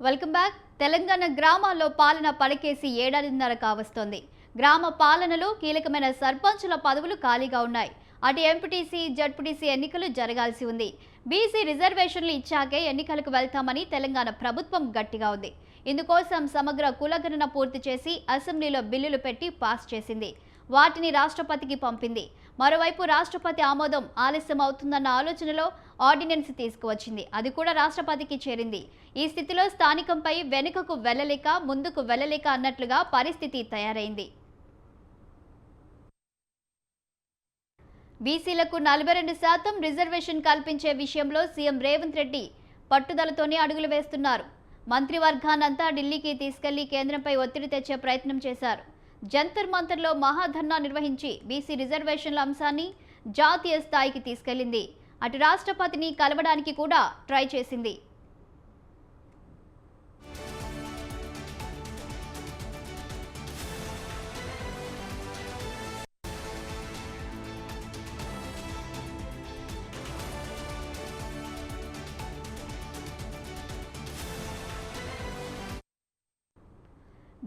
Welcome back. Telangana గ్రామాల్లో పాలన పడకేసి ఏడాదిన్నర కావస్తోంది. గ్రామ పాలనలో కీలకమైన సర్పంచుల పదవులు ఖాళీగా ఉన్నాయి. అటు ఎంపీటీసీ, జడ్పీటీసీ ఎన్నికలు జరగాల్సి ఉంది. బీసీ రిజర్వేషన్లు ఇచ్చాకే ఎన్నికలకు వెళ్తామని తెలంగాణ ప్రభుత్వం గట్టిగా ఉంది. ఇందుకోసం సమగ్ర కులగణన పూర్తి చేసి అసెంబ్లీలో బిల్లులు పెట్టి పాస్ చేసింది. వాటిని రాష్ట్రపతికి పంపింది. మరోవైపు రాష్ట్రపతి ఆమోదం ఆలస్యం అవుతుందన్న ఆలోచనలో ఆర్డినెన్స్ తీసుకువచ్చింది. అది కూడా రాష్ట్రపతికి చేరింది. ఈ స్థితిలో స్థానికంపై వెనుకకు వెళ్లలేక ముందుకు వెళ్లలేక అన్నట్లుగా పరిస్థితి తయారైంది. బీసీలకు 42% రిజర్వేషన్ కల్పించే విషయంలో సీఎం రేవంత్ రెడ్డి పట్టుదలతోనే అడుగులు వేస్తున్నారు. మంత్రివర్గాన్నంతా ఢిల్లీకి తీసుకెళ్లి కేంద్రంపై ఒత్తిడి తెచ్చే ప్రయత్నం చేశారు. జంతర్ మంతర్లో మహాధర్నా నిర్వహించి బీసీ రిజర్వేషన్ల అంశాన్ని జాతీయ స్థాయికి తీసుకెళ్లింది. అటు రాష్ట్రపతిని కలవడానికి కూడా ట్రై చేసింది.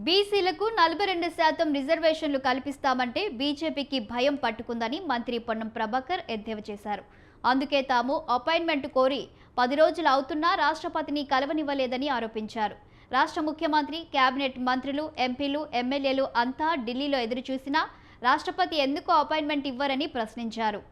బీసీలకు 42% రిజర్వేషన్లు కల్పిస్తామంటే బీజేపీకి భయం పట్టుకుందని మంత్రి పొన్నం ప్రభాకర్ ఎద్దేవా చేశారు. అందుకే తాము అపాయింట్మెంట్ కోరి 10 రోజులు అవుతున్నా రాష్ట్రపతిని కలవనివ్వలేదని ఆరోపించారు. రాష్ట్ర ముఖ్యమంత్రి, కేబినెట్ మంత్రులు, ఎంపీలు, ఎమ్మెల్యేలు అంతా ఢిల్లీలో ఎదురుచూసినా రాష్ట్రపతి ఎందుకు అపాయింట్మెంట్ ఇవ్వరని ప్రశ్నించారు.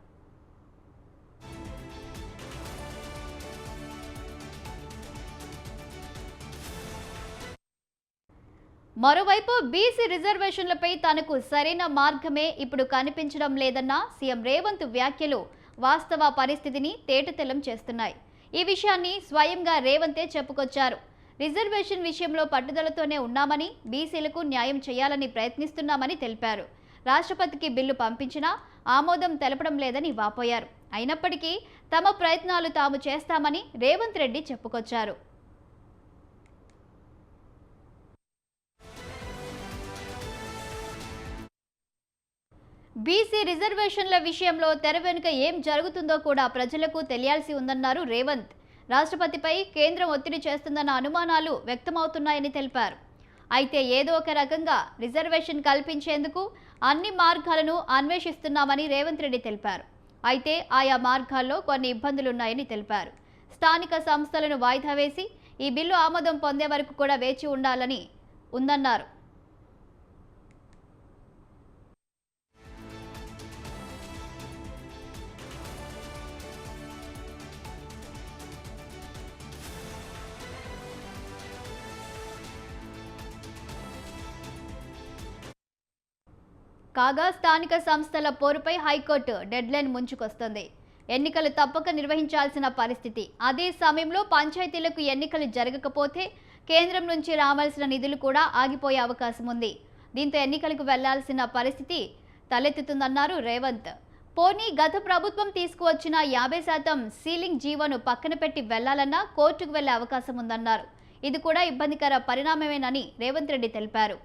మరోవైపు బీసీ రిజర్వేషన్లపై తనకు సరైన మార్గమే ఇప్పుడు కనిపించడం లేదన్న సీఎం రేవంత్ వ్యాఖ్యలు వాస్తవ పరిస్థితిని తేటతెల్లం చేస్తున్నాయి. ఈ విషయాన్ని స్వయంగా రేవంతే చెప్పుకొచ్చారు. రిజర్వేషన్ విషయంలో పట్టుదలతోనే ఉన్నామని, బీసీలకు న్యాయం చేయాలని ప్రయత్నిస్తున్నామని తెలిపారు. రాష్ట్రపతికి బిల్లు పంపించినా ఆమోదం తెలపడం లేదని వాపోయారు. అయినప్పటికీ తమ ప్రయత్నాలు తాము చేస్తామని రేవంత్ రెడ్డి చెప్పుకొచ్చారు. బీసీ రిజర్వేషన్ల విషయంలో తెర వెనుక ఏం జరుగుతుందో కూడా ప్రజలకు తెలియాల్సి ఉందన్నారు రేవంత్. రాష్ట్రపతిపై కేంద్రం ఒత్తిడి చేస్తుందన్న అనుమానాలు వ్యక్తమవుతున్నాయని తెలిపారు. అయితే ఏదో ఒక రకంగా రిజర్వేషన్ కల్పించేందుకు అన్ని మార్గాలను అన్వేషిస్తున్నామని రేవంత్ రెడ్డి తెలిపారు. అయితే ఆయా మార్గాల్లో కొన్ని ఇబ్బందులున్నాయని తెలిపారు. స్థానిక సంస్థలను వాయిదా వేసి ఈ బిల్లు ఆమోదం పొందే వరకు కూడా వేచి ఉండాలని ఉందన్నారు. కాగా స్థానిక సంస్థల పోరుపై హైకోర్టు డెడ్లైన్ ముంచుకొస్తుంది. ఎన్నికలు తప్పక నిర్వహించాల్సిన పరిస్థితి. అదే సమయంలో పంచాయతీలకు ఎన్నికలు జరగకపోతే కేంద్రం నుంచి రావాల్సిన నిధులు కూడా ఆగిపోయే అవకాశం ఉంది. దీంతో ఎన్నికలకు వెళ్లాల్సిన పరిస్థితి తలెత్తుతుందన్నారు రేవంత్. పోనీ గత ప్రభుత్వం తీసుకువచ్చిన 50% సీలింగ్ జీవోను పక్కన పెట్టి వెళ్లాలన్నా కోర్టుకు వెళ్లే అవకాశం ఉందన్నారు. ఇది కూడా ఇబ్బందికర పరిణామమేనని రేవంత్ రెడ్డి తెలిపారు.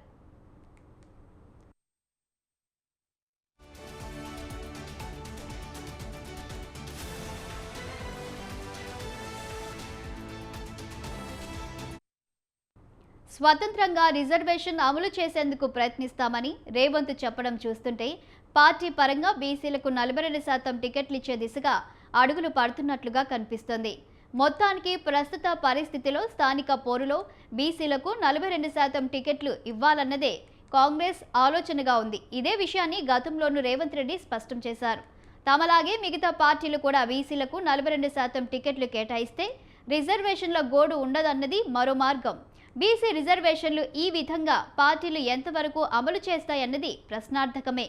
స్వతంత్రంగా రిజర్వేషన్ అమలు చేసేందుకు ప్రయత్నిస్తామని రేవంత్ చెప్పడం చూస్తుంటే పార్టీ పరంగా బీసీలకు 42% టికెట్లు ఇచ్చే దిశగా అడుగులు పడుతున్నట్లుగా కనిపిస్తోంది. మొత్తానికి ప్రస్తుత పరిస్థితిలో స్థానిక పోరులో బీసీలకు 42% టికెట్లు ఇవ్వాలన్నదే కాంగ్రెస్ ఆలోచనగా ఉంది. ఇదే విషయాన్ని గతంలోనూ రేవంత్ రెడ్డి స్పష్టం చేశారు. తమలాగే మిగతా పార్టీలు కూడా బీసీలకు 42% టికెట్లు కేటాయిస్తే రిజర్వేషన్ల గోడు ఉండదన్నది మరో మార్గం. బీసీ రిజర్వేషన్లు ఈ విధంగా పార్టీలు ఎంతవరకు అమలు చేస్తాయన్నది ప్రశ్నార్థకమే.